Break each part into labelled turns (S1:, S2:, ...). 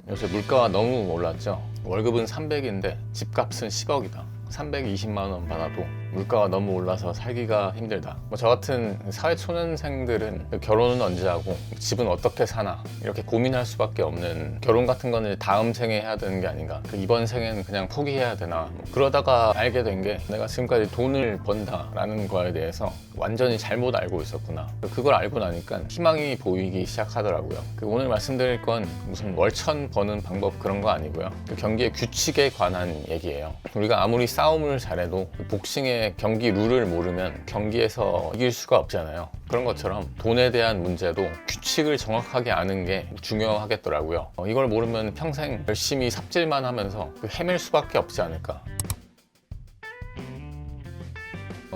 S1: 요새 물가가 너무 올랐죠. 월급은 300인데 집값은 10억이다. 320만 원 받아도 물가가 너무 올라서 살기가 힘들다. 저 같은 사회초년생들은 결혼은 언제 하고 집은 어떻게 사나 이렇게 고민할 수밖에 없는, 결혼 같은 거는 다음 생에 해야 되는 게 아닌가, 이번 생에는 그냥 포기해야 되나, 그러다가 알게 된 게 내가 지금까지 돈을 번다라는 거에 대해서 완전히 잘못 알고 있었구나. 그걸 알고 나니까 희망이 보이기 시작하더라고요. 오늘 말씀드릴 건 무슨 월천 버는 방법 그런 거 아니고요. 경기의 규칙에 관한 얘기예요. 우리가 아무리 싸움을 잘해도 복싱의 경기 룰을 모르면 경기에서 이길 수가 없잖아요. 그런 것처럼 돈에 대한 문제도 규칙을 정확하게 아는 게 중요하겠더라고요. 이걸 모르면 평생 열심히 삽질만 하면서 헤맬 수밖에 없지 않을까.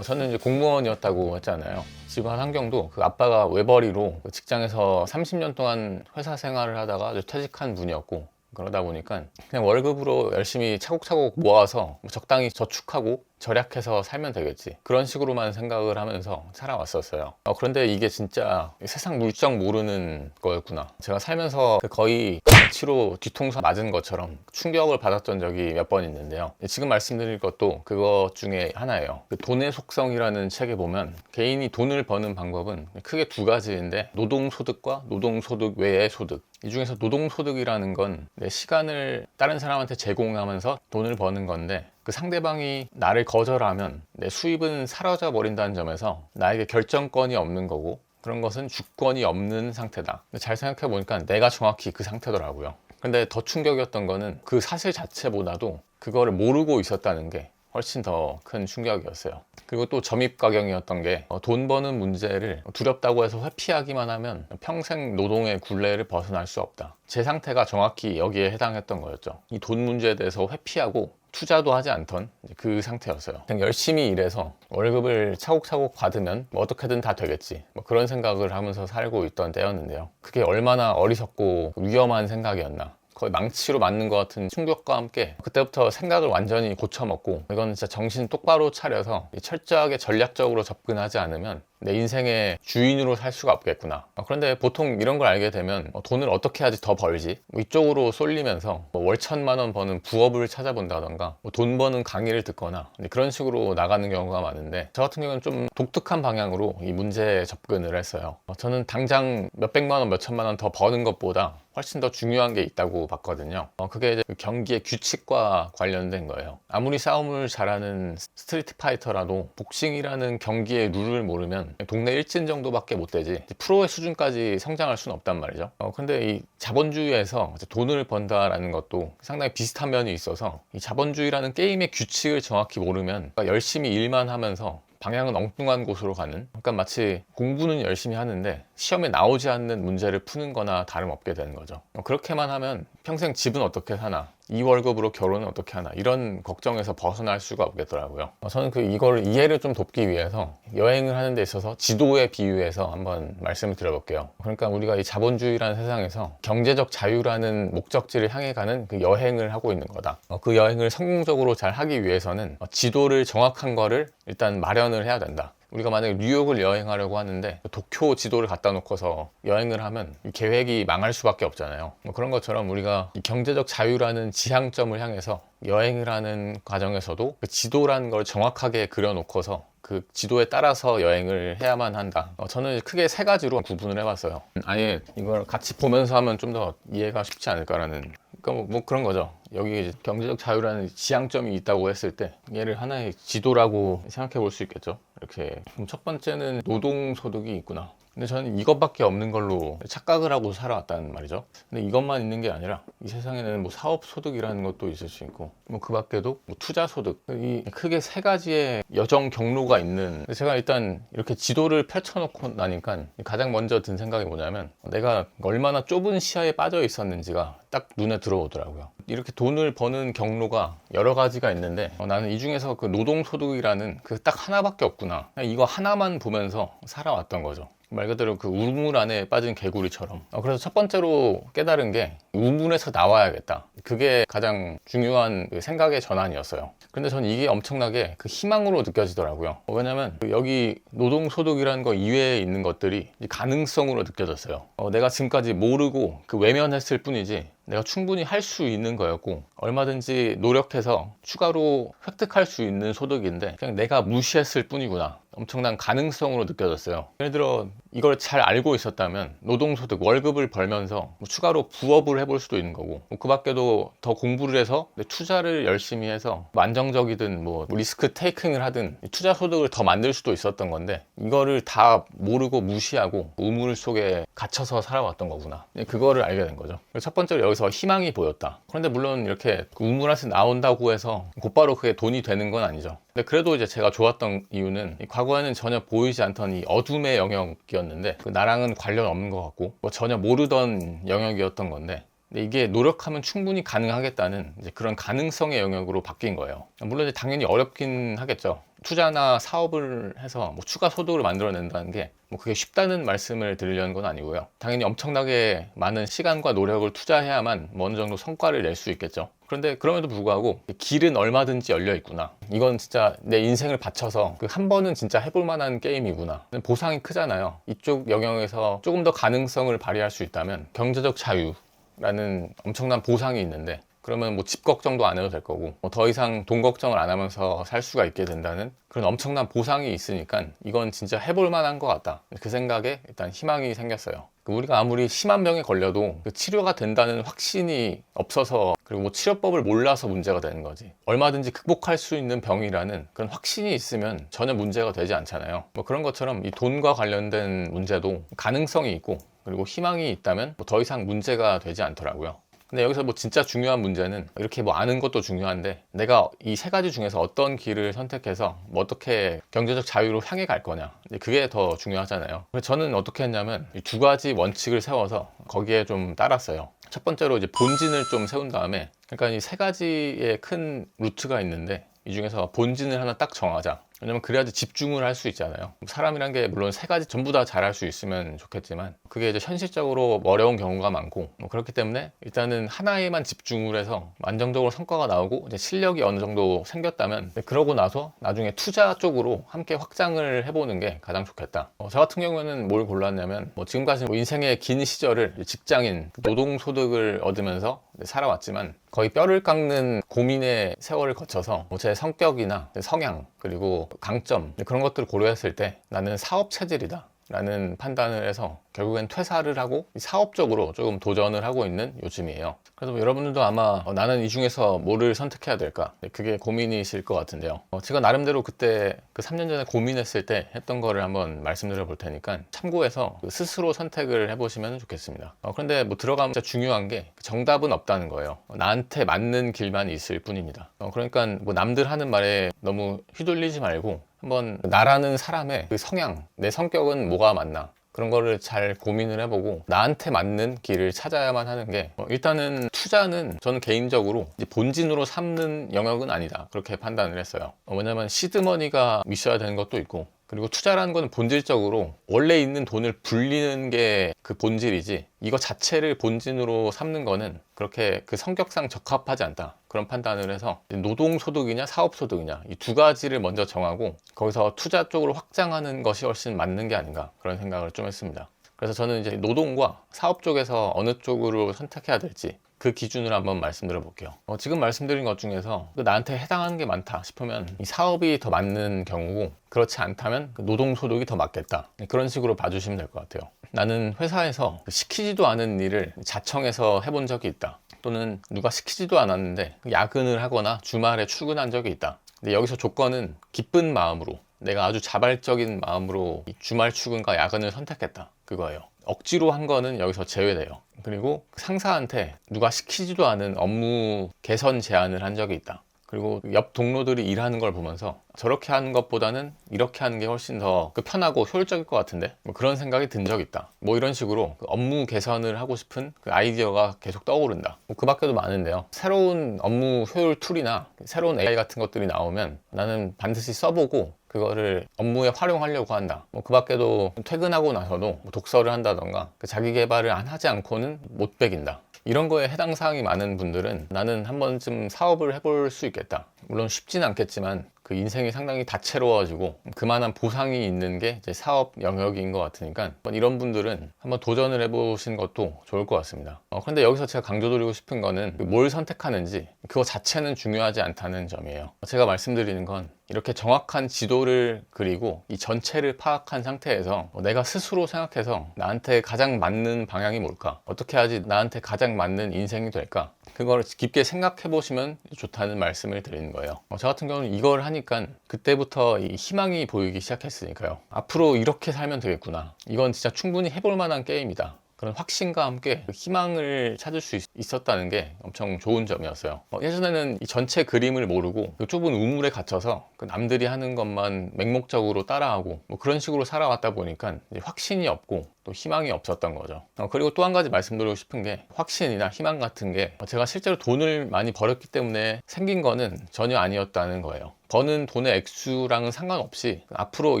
S1: 저는 이제 공무원이었다고 했잖아요. 집안 환경도 아빠가 외벌이로 직장에서 30년 동안 회사 생활을 하다가 퇴직한 분이었고, 그러다 보니까 그냥 월급으로 열심히 차곡차곡 모아서 적당히 저축하고 절약해서 살면 되겠지, 그런 식으로만 생각을 하면서 살아왔었어요. 그런데 이게 진짜 세상 물정 모르는 거였구나. 제가 살면서 거의 치로 뒤통수 맞은 것처럼 충격을 받았던 적이 몇 번 있는데요. 지금 말씀드릴 것도 그것 중에 하나예요. 돈의 속성이라는 책에 보면 개인이 돈을 버는 방법은 크게 두 가지인데, 노동소득과 노동소득 외의 소득. 이 중에서 노동소득이라는 건 내 시간을 다른 사람한테 제공하면서 돈을 버는 건데, 그 상대방이 나를 거절하면 내 수입은 사라져 버린다는 점에서 나에게 결정권이 없는 거고, 그런 것은 주권이 없는 상태다. 잘 생각해 보니까 내가 정확히 그 상태더라고요. 근데 더 충격이었던 거는 그 사실 자체보다도 그거를 모르고 있었다는 게 훨씬 더 큰 충격이었어요. 그리고 또 점입가경이었던 게, 돈 버는 문제를 두렵다고 해서 회피하기만 하면 평생 노동의 굴레를 벗어날 수 없다. 제 상태가 정확히 여기에 해당했던 거였죠. 이 돈 문제에 대해서 회피하고 투자도 하지 않던 그 상태였어요. 그냥 열심히 일해서 월급을 차곡차곡 받으면 어떻게든 다 되겠지, 그런 생각을 하면서 살고 있던 때였는데요. 그게 얼마나 어리석고 위험한 생각이었나. 거의 망치로 맞는 것 같은 충격과 함께 그때부터 생각을 완전히 고쳐먹고, 이건 진짜 정신 똑바로 차려서 철저하게 전략적으로 접근하지 않으면 내 인생의 주인으로 살 수가 없겠구나. 그런데 보통 이런 걸 알게 되면 돈을 어떻게 해야지 더 벌지, 이쪽으로 쏠리면서 월 1,000만 원 버는 부업을 찾아본다던가 돈 버는 강의를 듣거나 그런 식으로 나가는 경우가 많은데, 저 같은 경우는 좀 독특한 방향으로 이 문제에 접근을 했어요. 저는 당장 몇백만 원, 몇천만 원 더 버는 것보다 훨씬 더 중요한 게 있다고 봤거든요. 그게 이제 경기의 규칙과 관련된 거예요. 아무리 싸움을 잘하는 스트리트 파이터라도 복싱이라는 경기의 룰을 모르면 동네 일진 정도밖에 못 되지 프로의 수준까지 성장할 수는 없단 말이죠. 근데 이 자본주의에서 돈을 번다라는 것도 상당히 비슷한 면이 있어서, 이 자본주의라는 게임의 규칙을 정확히 모르면 열심히 일만 하면서 방향은 엉뚱한 곳으로 가는, 그러니까 마치 공부는 열심히 하는데 시험에 나오지 않는 문제를 푸는 거나 다름없게 되는 거죠. 그렇게만 하면 평생 집은 어떻게 사나, 이 월급으로 결혼은 어떻게 하나, 이런 걱정에서 벗어날 수가 없겠더라고요. 저는 이걸 이해를 좀 돕기 위해서 여행을 하는 데 있어서 지도에 비유해서 한번 말씀을 드려볼게요. 그러니까 우리가 이 자본주의라는 세상에서 경제적 자유라는 목적지를 향해 가는 그 여행을 하고 있는 거다. 그 여행을 성공적으로 잘 하기 위해서는 지도를 정확한 거를 일단 마련을 해야 된다. 우리가 만약에 뉴욕을 여행하려고 하는데 도쿄 지도를 갖다 놓고서 여행을 하면 이 계획이 망할 수밖에 없잖아요. 그런 것처럼 우리가 이 경제적 자유라는 지향점을 향해서 여행을 하는 과정에서도 그 지도라는 걸 정확하게 그려놓고서 그 지도에 따라서 여행을 해야만 한다. 저는 크게 세 가지로 구분을 해봤어요. 아예 이걸 같이 보면서 하면 좀 더 이해가 쉽지 않을까라는, 그러니까 뭐 그런 거죠. 여기 경제적 자유라는 지향점이 있다고 했을 때 얘를 하나의 지도라고 생각해 볼 수 있겠죠. 이렇게. 그럼 첫 번째는 노동소득이 있구나. 근데 저는 이것밖에 없는 걸로 착각을 하고 살아왔다는 말이죠. 근데 이것만 있는 게 아니라 이 세상에는 뭐 사업소득이라는 것도 있을 수 있고, 그 밖에도 뭐 투자소득, 이 크게 세 가지의 여정 경로가 있는, 제가 일단 이렇게 지도를 펼쳐놓고 나니까 가장 먼저 든 생각이 뭐냐면, 내가 얼마나 좁은 시야에 빠져 있었는지가 딱 눈에 들어오더라고요. 이렇게 돈을 버는 경로가 여러 가지가 있는데, 나는 이 중에서 그 노동소득이라는 그 딱 하나밖에 없구나, 이거 하나만 보면서 살아왔던 거죠. 말 그대로 그 우물 안에 빠진 개구리처럼. 그래서 첫 번째로 깨달은 게 우물에서 나와야겠다. 그게 가장 중요한 그 생각의 전환이었어요. 근데 전 이게 엄청나게 그 희망으로 느껴지더라고요. 왜냐면 그 여기 노동소득이라는 거 이외에 있는 것들이 가능성으로 느껴졌어요. 내가 지금까지 모르고 그 외면했을 뿐이지 내가 충분히 할 수 있는 거였고, 얼마든지 노력해서 추가로 획득할 수 있는 소득인데 그냥 내가 무시했을 뿐이구나. 엄청난 가능성으로 느껴졌어요. 예를 들어 이걸 잘 알고 있었다면 노동소득 월급을 벌면서 뭐 추가로 부업을 해볼 수도 있는 거고, 그 밖에도 더 공부를 해서 투자를 열심히 해서 안정적이든 뭐 리스크 테이킹을 하든 투자 소득을 더 만들 수도 있었던 건데, 이거를 다 모르고 무시하고 우물 속에 갇혀서 살아왔던 거구나. 그거를 알게 된 거죠. 첫 번째로 여기서 희망이 보였다. 그런데 물론 이렇게 우물에서 나온다고 해서 곧바로 그게 돈이 되는 건 아니죠. 근데 그래도 이제 제가 좋았던 이유는 과거에는 전혀 보이지 않던 이 어둠의 영역이었는데 그 나랑은 관련 없는 것 같고 뭐 전혀 모르던 영역이었던 건데, 근데 이게 노력하면 충분히 가능하겠다는 이제 그런 가능성의 영역으로 바뀐 거예요. 물론 이제 당연히 어렵긴 하겠죠. 투자나 사업을 해서 뭐 추가 소득을 만들어낸다는 게 뭐 그게 쉽다는 말씀을 드리려는 건 아니고요. 당연히 엄청나게 많은 시간과 노력을 투자해야만 뭐 어느 정도 성과를 낼 수 있겠죠. 그런데 그럼에도 불구하고 길은 얼마든지 열려 있구나. 이건 진짜 내 인생을 바쳐서 그 한 번은 진짜 해볼 만한 게임이구나. 보상이 크잖아요. 이쪽 영역에서 조금 더 가능성을 발휘할 수 있다면 경제적 자유라는 엄청난 보상이 있는데, 그러면 뭐 집 걱정도 안 해도 될 거고 뭐 더 이상 돈 걱정을 안 하면서 살 수가 있게 된다는 그런 엄청난 보상이 있으니까 이건 진짜 해볼 만한 것 같다. 그 생각에 일단 희망이 생겼어요. 우리가 아무리 심한 병에 걸려도 그 치료가 된다는 확신이 없어서, 그리고 뭐 치료법을 몰라서 문제가 되는 거지, 얼마든지 극복할 수 있는 병이라는 그런 확신이 있으면 전혀 문제가 되지 않잖아요. 뭐 그런 것처럼 이 돈과 관련된 문제도 가능성이 있고 그리고 희망이 있다면 뭐 더 이상 문제가 되지 않더라고요. 근데 여기서 뭐 진짜 중요한 문제는, 이렇게 뭐 아는 것도 중요한데 내가 이 세 가지 중에서 어떤 길을 선택해서 뭐 어떻게 경제적 자유로 향해 갈 거냐, 그게 더 중요하잖아요. 그래서 저는 어떻게 했냐면 이 두 가지 원칙을 세워서 거기에 좀 따랐어요. 첫 번째로 이제 본진을 좀 세운 다음에, 그러니까 이 세 가지의 큰 루트가 있는데 이 중에서 본진을 하나 딱 정하자. 왜냐면 그래야지 집중을 할 수 있잖아요. 사람이란 게 물론 세 가지 전부 다 잘할 수 있으면 좋겠지만 그게 이제 현실적으로 어려운 경우가 많고, 뭐 그렇기 때문에 일단은 하나에만 집중을 해서 안정적으로 성과가 나오고 이제 실력이 어느 정도 생겼다면, 그러고 나서 나중에 투자 쪽으로 함께 확장을 해보는 게 가장 좋겠다. 저 같은 경우에는 뭘 골랐냐면, 뭐 지금까지 뭐 인생의 긴 시절을 직장인 노동소득을 얻으면서 살아왔지만 거의 뼈를 깎는 고민의 세월을 거쳐서 제 성격이나 성향 그리고 강점 그런 것들을 고려했을 때 나는 사업 체질이다 라는 판단을 해서 결국엔 퇴사를 하고 사업적으로 조금 도전을 하고 있는 요즘이에요. 그래서 뭐 여러분들도 아마 나는 이 중에서 뭐를 선택해야 될까, 그게 고민이실 것 같은데요. 제가 나름대로 그때 그 3년 전에 고민했을 때 했던 거를 한번 말씀드려 볼 테니까 참고해서 스스로 선택을 해보시면 좋겠습니다. 그런데 뭐 들어가면 진짜 중요한 게 정답은 없다는 거예요. 나한테 맞는 길만 있을 뿐입니다. 그러니까 뭐 남들 하는 말에 너무 휘둘리지 말고 한번 나라는 사람의 그 성향, 내 성격은 뭐가 맞나, 그런 거를 잘 고민을 해보고 나한테 맞는 길을 찾아야만 하는 게, 일단은 투자는 저는 개인적으로 이제 본진으로 삼는 영역은 아니다, 그렇게 판단을 했어요. 왜냐면 시드머니가 있어야 되는 것도 있고, 그리고 투자라는 거는 본질적으로 원래 있는 돈을 불리는 게 그 본질이지, 이거 자체를 본진으로 삼는 거는 그렇게 그 성격상 적합하지 않다, 그런 판단을 해서 노동소득이냐 사업소득이냐 이 두 가지를 먼저 정하고 거기서 투자 쪽으로 확장하는 것이 훨씬 맞는 게 아닌가, 그런 생각을 좀 했습니다. 그래서 저는 이제 노동과 사업 쪽에서 어느 쪽으로 선택해야 될지 그 기준으로 한번 말씀드려 볼게요. 지금 말씀드린 것 중에서 나한테 해당하는 게 많다 싶으면 이 사업이 더 맞는 경우고, 그렇지 않다면 노동소득이 더 맞겠다, 그런 식으로 봐주시면 될 것 같아요. 나는 회사에서 시키지도 않은 일을 자청해서 해본 적이 있다, 또는 누가 시키지도 않았는데 야근을 하거나 주말에 출근한 적이 있다. 근데 여기서 조건은 기쁜 마음으로, 내가 아주 자발적인 마음으로 주말 출근과 야근을 선택했다, 그거예요. 억지로 한 거는 여기서 제외돼요. 그리고 상사한테 누가 시키지도 않은 업무 개선 제안을 한 적이 있다. 그리고 옆 동료들이 일하는 걸 보면서 저렇게 하는 것보다는 이렇게 하는 게 훨씬 더 편하고 효율적일 것 같은데 뭐 그런 생각이 든 적 있다. 뭐 이런 식으로 그 업무 개선을 하고 싶은 그 아이디어가 계속 떠오른다. 뭐 그 밖에도 많은데요. 새로운 업무 효율 툴이나 새로운 AI 같은 것들이 나오면 나는 반드시 써보고 그거를 업무에 활용하려고 한다. 뭐 그 밖에도 퇴근하고 나서도 뭐 독서를 한다던가 그 자기 개발을 안 하지 않고는 못 배긴다. 이런 거에 해당 사항이 많은 분들은 나는 한 번쯤 사업을 해볼 수 있겠다. 물론 쉽진 않겠지만 그 인생이 상당히 다채로워지고 그만한 보상이 있는 게 이제 사업 영역인 것 같으니까 이런 분들은 한번 도전을 해보시는 것도 좋을 것 같습니다. 그런데 여기서 제가 강조드리고 싶은 거는 뭘 선택하는지 그거 자체는 중요하지 않다는 점이에요. 제가 말씀드리는 건 이렇게 정확한 지도를 그리고 이 전체를 파악한 상태에서 내가 스스로 생각해서 나한테 가장 맞는 방향이 뭘까? 어떻게 하지 나한테 가장 맞는 인생이 될까? 그걸 깊게 생각해 보시면 좋다는 말씀을 드리는 거예요. 저 같은 경우는 이걸 하니까 그때부터 이 희망이 보이기 시작했으니까요. 앞으로 이렇게 살면 되겠구나. 이건 진짜 충분히 해볼 만한 게임이다. 그런 확신과 함께 그 희망을 찾을 수 있었다는 게 엄청 좋은 점이었어요. 예전에는 이 전체 그림을 모르고 그 좁은 우물에 갇혀서 그 남들이 하는 것만 맹목적으로 따라하고 뭐 그런 식으로 살아왔다 보니까 이제 확신이 없고 또 희망이 없었던 거죠. 그리고 또 한 가지 말씀드리고 싶은 게 확신이나 희망 같은 게 제가 실제로 돈을 많이 벌었기 때문에 생긴 거는 전혀 아니었다는 거예요. 버는 돈의 액수랑은 상관없이 앞으로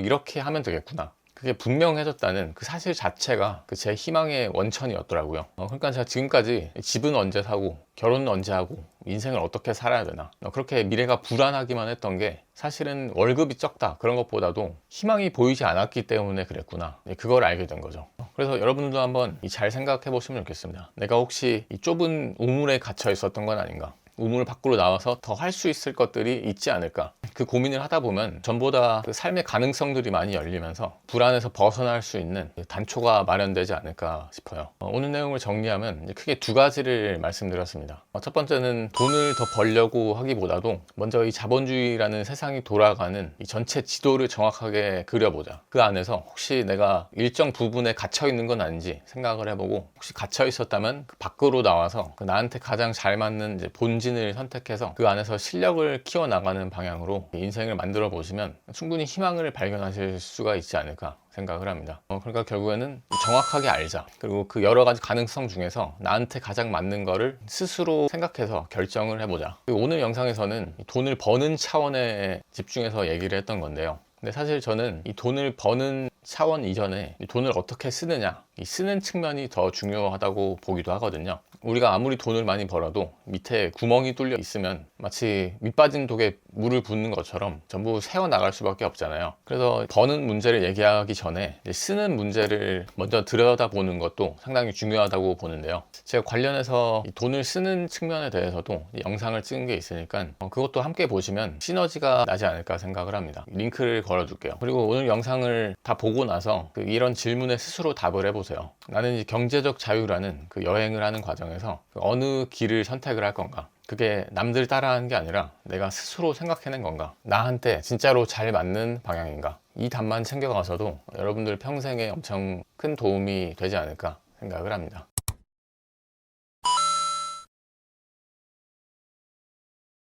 S1: 이렇게 하면 되겠구나. 그게 분명해졌다는 그 사실 자체가 그 제 희망의 원천이었더라고요. 그러니까 제가 지금까지 집은 언제 사고 결혼은 언제 하고 인생을 어떻게 살아야 되나 그렇게 미래가 불안하기만 했던 게 사실은 월급이 적다 그런 것보다도 희망이 보이지 않았기 때문에 그랬구나 그걸 알게 된 거죠. 그래서 여러분들도 한번 잘 생각해 보시면 좋겠습니다. 내가 혹시 이 좁은 우물에 갇혀 있었던 건 아닌가? 우물 밖으로 나와서 더 할 수 있을 것들이 있지 않을까. 그 고민을 하다 보면 전보다 그 삶의 가능성들이 많이 열리면서 불안에서 벗어날 수 있는 단초가 마련되지 않을까 싶어요. 오늘 내용을 정리하면 크게 두 가지를 말씀드렸습니다. 첫 번째는 돈을 더 벌려고 하기보다도 먼저 이 자본주의라는 세상이 돌아가는 이 전체 지도를 정확하게 그려보자. 그 안에서 혹시 내가 일정 부분에 갇혀 있는 건 아닌지 생각을 해보고 혹시 갇혀 있었다면 그 밖으로 나와서 그 나한테 가장 잘 맞는 이제 본진을 선택해서 그 안에서 실력을 키워나가는 방향으로 인생을 만들어 보시면 충분히 희망을 발견하실 수가 있지 않을까 생각을 합니다. 그러니까 결국에는 정확하게 알자. 그리고 그 여러 가지 가능성 중에서 나한테 가장 맞는 거를 스스로 생각해서 결정을 해보자. 오늘 영상에서는 돈을 버는 차원에 집중해서 얘기를 했던 건데요. 근데 사실 저는 이 돈을 버는 차원 이전에 이 돈을 어떻게 쓰느냐, 이 쓰는 측면이 더 중요하다고 보기도 하거든요. 우리가 아무리 돈을 많이 벌어도 밑에 구멍이 뚫려 있으면 마치 밑 빠진 독에 물을 붓는 것처럼 전부 새어나갈 수밖에 없잖아요. 그래서 버는 문제를 얘기하기 전에 쓰는 문제를 먼저 들여다보는 것도 상당히 중요하다고 보는데요. 제가 관련해서 이 돈을 쓰는 측면에 대해서도 영상을 찍은 게 있으니까 그것도 함께 보시면 시너지가 나지 않을까 생각을 합니다. 링크를 걸어둘게요. 그리고 오늘 영상을 다 보고 나서 이런 질문에 스스로 답을 해보세요. 나는 이제 경제적 자유라는 그 여행을 하는 과정에서 어느 길을 선택을 할 건가? 그게 남들 따라하는 게 아니라 내가 스스로 생각해낸 건가? 나한테 진짜로 잘 맞는 방향인가? 이 답만 챙겨가서도 여러분들 평생에 엄청 큰 도움이 되지 않을까 생각을 합니다.